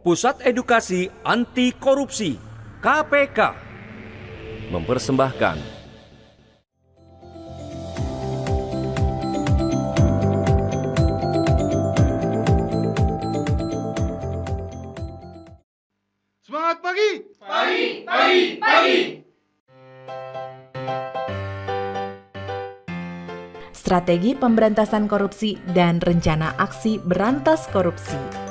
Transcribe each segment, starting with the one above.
Pusat Edukasi Anti Korupsi (KPK) mempersembahkan Semangat pagi! Pagi, pagi, pagi. Strategi pemberantasan korupsi dan rencana aksi berantas korupsi.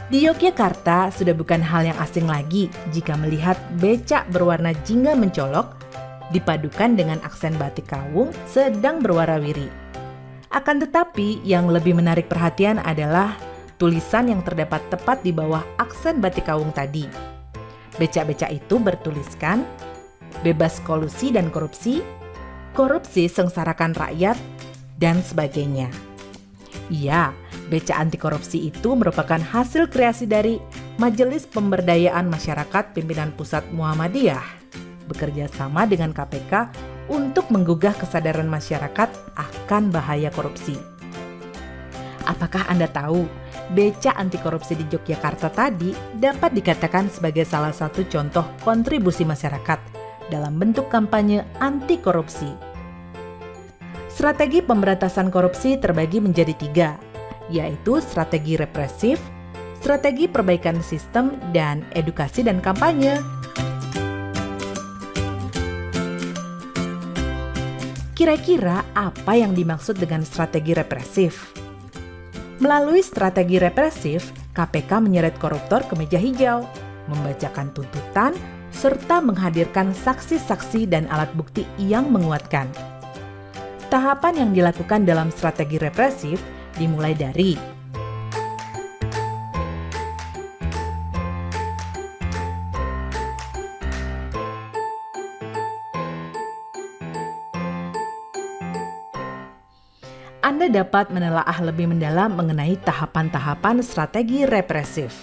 Di Yogyakarta sudah bukan hal yang asing lagi jika melihat becak berwarna jingga mencolok dipadukan dengan aksen batik kawung sedang berwarawiri. Akan tetapi yang lebih menarik perhatian adalah tulisan yang terdapat tepat di bawah aksen batik kawung tadi. Becak-becak itu bertuliskan, bebas kolusi dan korupsi, korupsi sengsarakan rakyat, dan sebagainya. Iya, becak anti korupsi itu merupakan hasil kreasi dari Majelis Pemberdayaan Masyarakat Pimpinan Pusat Muhammadiyah, bekerja sama dengan KPK untuk menggugah kesadaran masyarakat akan bahaya korupsi. Apakah Anda tahu, becak anti korupsi di Yogyakarta tadi dapat dikatakan sebagai salah satu contoh kontribusi masyarakat dalam bentuk kampanye anti korupsi. Strategi pemberantasan korupsi terbagi menjadi 3, yaitu strategi represif, strategi perbaikan sistem, dan edukasi dan kampanye. Kira-kira apa yang dimaksud dengan strategi represif? Melalui strategi represif, KPK menyeret koruptor ke meja hijau, membacakan tuntutan, serta menghadirkan saksi-saksi dan alat bukti yang menguatkan. Tahapan yang dilakukan dalam strategi represif dimulai dari Anda dapat menelaah lebih mendalam mengenai tahapan-tahapan strategi represif.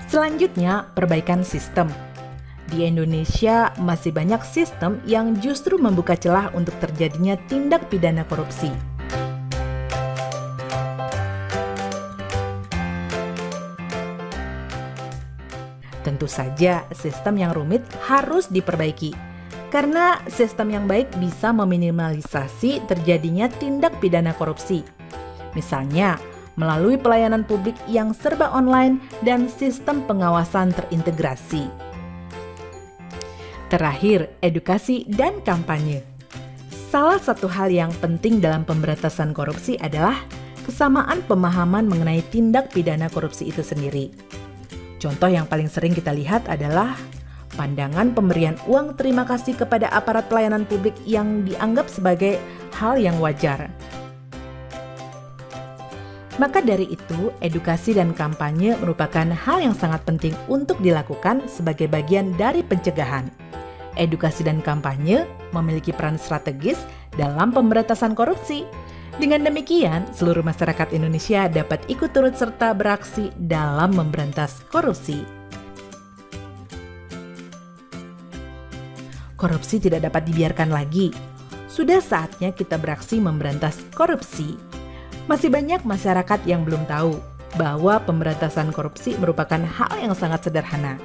Selanjutnya, perbaikan sistem. Di Indonesia masih banyak sistem yang justru membuka celah untuk terjadinya tindak pidana korupsi. Tentu saja, sistem yang rumit harus diperbaiki. Karena sistem yang baik bisa meminimalisasi terjadinya tindak pidana korupsi. Misalnya, melalui pelayanan publik yang serba online dan sistem pengawasan terintegrasi. Terakhir, edukasi dan kampanye. Salah satu hal yang penting dalam pemberantasan korupsi adalah kesamaan pemahaman mengenai tindak pidana korupsi itu sendiri. Contoh yang paling sering kita lihat adalah pandangan pemberian uang terima kasih kepada aparat pelayanan publik yang dianggap sebagai hal yang wajar. Maka dari itu, edukasi dan kampanye merupakan hal yang sangat penting untuk dilakukan sebagai bagian dari pencegahan. Edukasi dan kampanye memiliki peran strategis dalam pemberantasan korupsi. Dengan demikian, seluruh masyarakat Indonesia dapat ikut turut serta beraksi dalam memberantas korupsi. Korupsi tidak dapat dibiarkan lagi. Sudah saatnya kita beraksi memberantas korupsi. Masih banyak masyarakat yang belum tahu bahwa pemberantasan korupsi merupakan hal yang sangat sederhana.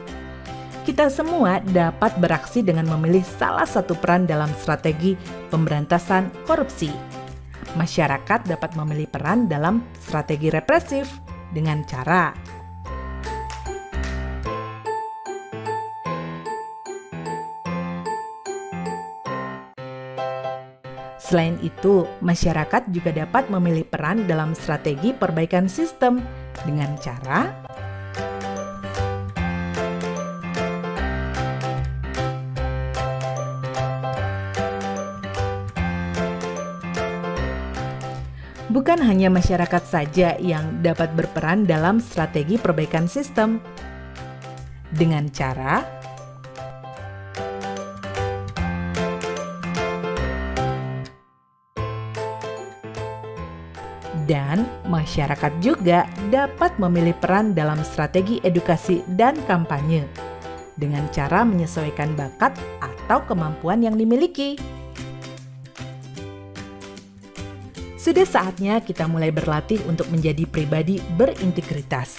Kita semua dapat beraksi dengan memilih salah satu peran dalam strategi pemberantasan korupsi. Masyarakat dapat memilih peran dalam strategi represif dengan cara Selain itu, masyarakat juga dapat memilih peran dalam strategi perbaikan sistem dengan cara bukan hanya masyarakat saja yang dapat berperan dalam strategi perbaikan sistem dengan cara Dan masyarakat juga dapat memilih peran dalam strategi edukasi dan kampanye dengan cara menyesuaikan bakat atau kemampuan yang dimiliki. Sudah saatnya kita mulai berlatih untuk menjadi pribadi berintegritas.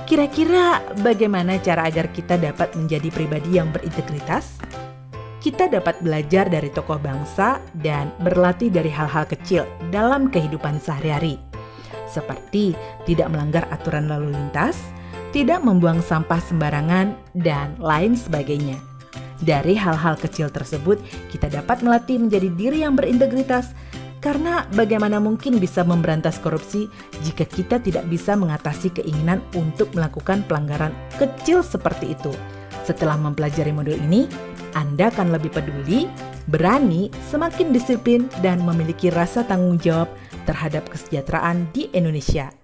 Kira-kira bagaimana cara agar kita dapat menjadi pribadi yang berintegritas? Kita dapat belajar dari tokoh bangsa dan berlatih dari hal-hal kecil dalam kehidupan sehari-hari, seperti tidak melanggar aturan lalu lintas, tidak membuang sampah sembarangan, dan lain sebagainya. Dari hal-hal kecil tersebut, kita dapat melatih menjadi diri yang berintegritas. Karena bagaimana mungkin bisa memberantas korupsi jika kita tidak bisa mengatasi keinginan untuk melakukan pelanggaran kecil seperti itu? Setelah mempelajari modul ini, Anda akan lebih peduli, berani, semakin disiplin, dan memiliki rasa tanggung jawab terhadap kesejahteraan di Indonesia.